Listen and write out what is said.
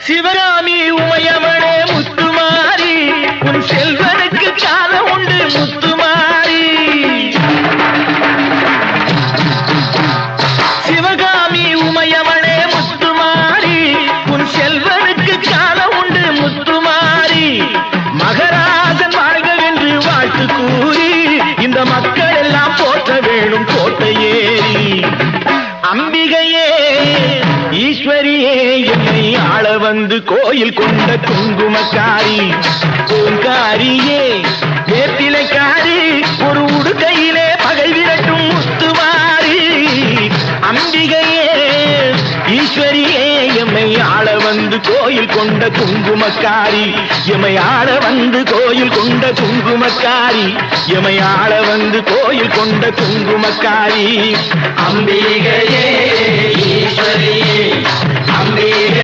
சிவகாமி உமையவளே முத்துமாரி உன் செல்வனுக்கு காலம் உண்டு முத்துமாரி சிவகாமி உமையவளே முத்துமாரி உன் செல்வனுக்கு காலம் உண்டு முத்துமாரி மகராஜன் வாழ்க என்று வாழ்த்து கூறி இந்த மக்கள் எல்லாம் போற்ற வேணும் கோட்டையேறி அம்பிகையே ஈஸ்வரியே என்னை ஆள வந்து கோயில் கொண்ட குங்குமக்காரி பூங்காரியே வேப்பிலைக்காரி ஒரு உடுக்கையிலே பகை விரட்டும் முத்துமாரி அம்பிகையே ஈஸ்வரியே எம்மை ஆள வந்து கோயில் கொண்ட குங்குமக்காரி எம்மை ஆள வந்து கோயில் கொண்ட குங்குமக்காரி எம்மை ஆள வந்து கோயில் கொண்ட குங்குமக்காரி அம்பிகையே ஈஸ்வரியே அம்பிகை